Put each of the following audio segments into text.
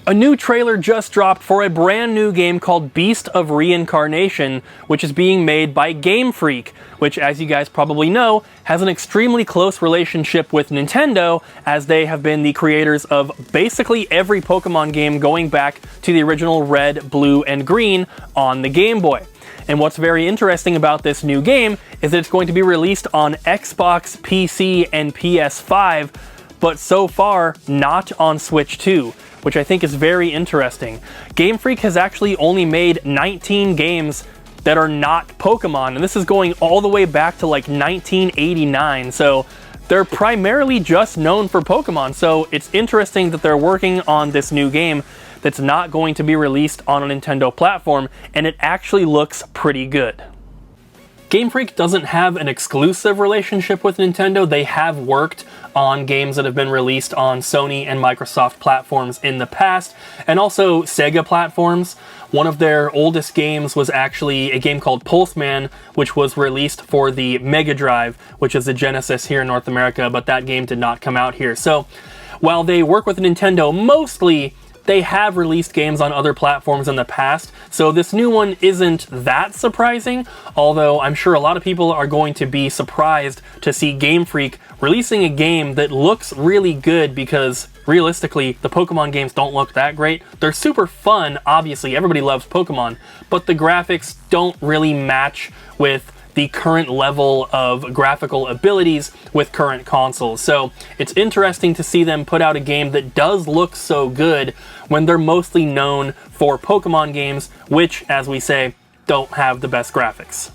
A new trailer just dropped for a brand new game called Beast of Reincarnation, which is being made by Game Freak, which, as you guys probably know, has an extremely close relationship with Nintendo, as they have been the creators of basically every Pokemon game going back to the original Red, Blue, and Green on the Game Boy. And what's very interesting about this new game is that it's going to be released on Xbox, PC, and PS5, but so far not on Switch 2. Which I think is very interesting. Game Freak has actually only made 19 games that are not Pokemon, and this is going all the way back to like 1989, so they're primarily just known for Pokemon, so it's interesting that they're working on this new game that's not going to be released on a Nintendo platform, and it actually looks pretty good. Game Freak doesn't have an exclusive relationship with Nintendo. They have worked on games that have been released on Sony and Microsoft platforms in the past, and also Sega platforms. One of their oldest games was actually a game called Pulseman, which was released for the Mega Drive, which is the Genesis here in North America, but that game did not come out here. So while they work with Nintendo mostly, they have released games on other platforms in the past, so this new one isn't that surprising, although I'm sure a lot of people are going to be surprised to see Game Freak releasing a game that looks really good, because realistically, the Pokemon games don't look that great. They're super fun, obviously, everybody loves Pokemon, but the graphics don't really match with the current level of graphical abilities with current consoles. So it's interesting to see them put out a game that does look so good when they're mostly known for Pokemon games, which, as we say, don't have the best graphics.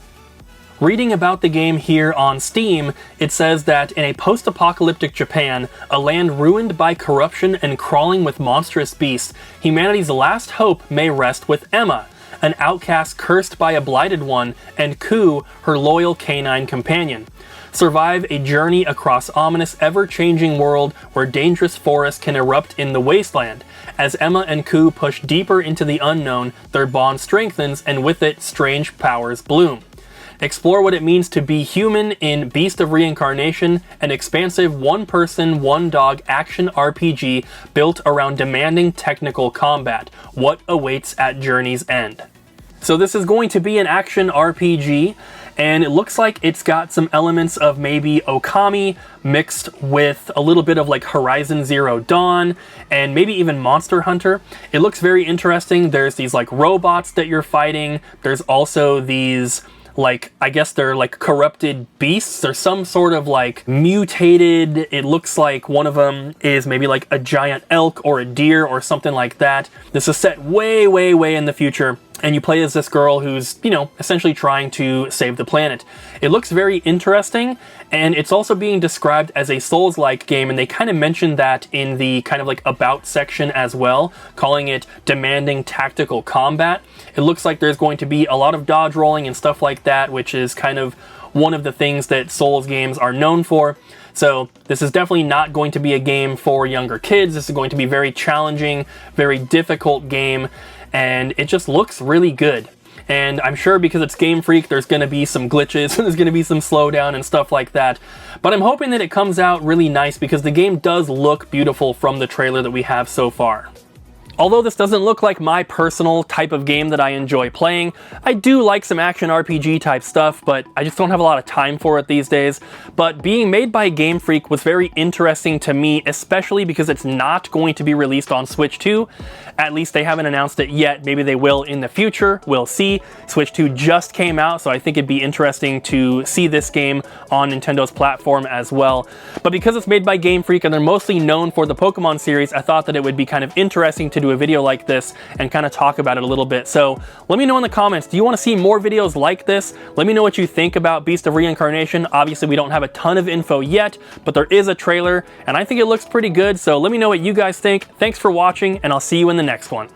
Reading about the game here on Steam, it says that in a post-apocalyptic Japan, a land ruined by corruption and crawling with monstrous beasts, humanity's last hope may rest with Emma, an outcast cursed by a blighted one, and Ku, her loyal canine companion. Survive a journey across ominous, ever-changing world where dangerous forests can erupt in the wasteland. As Emma and Ku push deeper into the unknown, their bond strengthens, and with it, strange powers bloom. Explore what it means to be human in Beast of Reincarnation, an expansive one-person, one-dog action RPG built around demanding technical combat. What awaits at Journey's End? So this is going to be an action RPG, and it looks like it's got some elements of maybe Okami mixed with a little bit of like Horizon Zero Dawn, and maybe even Monster Hunter. It looks very interesting. There's these like robots that you're fighting. There's also these, like, I guess they're like corrupted beasts or some sort of like mutated. It looks like one of them is maybe like a giant elk or a deer or something like that. This is set way, way, way in the future, and you play as this girl who's, you know, essentially trying to save the planet. It looks very interesting, and it's also being described as a Souls-like game, and they kind of mentioned that in the kind of like about section as well, calling it demanding tactical combat. It looks like there's going to be a lot of dodge rolling and stuff like that, which is kind of one of the things that Souls games are known for. So this is definitely not going to be a game for younger kids. This is going to be a very challenging, very difficult game, and it just looks really good. And I'm sure because it's Game Freak, there's going to be some glitches, there's going to be some slowdown and stuff like that. But I'm hoping that it comes out really nice, because the game does look beautiful from the trailer that we have so far. Although this doesn't look like my personal type of game that I enjoy playing, I do like some action RPG type stuff, but I just don't have a lot of time for it these days. But being made by Game Freak was very interesting to me, especially because it's not going to be released on Switch 2. At least they haven't announced it yet. Maybe they will in the future. We'll see. Switch 2 just came out, so I think it'd be interesting to see this game on Nintendo's platform as well. But because it's made by Game Freak and they're mostly known for the Pokemon series, I thought that it would be kind of interesting to do a video like this and kind of talk about it a little bit. So let me know in the comments, do you want to see more videos like this? Let me know what you think about Beast of Reincarnation. Obviously, we don't have a ton of info yet, but there is a trailer, and I think it looks pretty good, so let me know what you guys think. Thanks for watching, and I'll see you in the next one.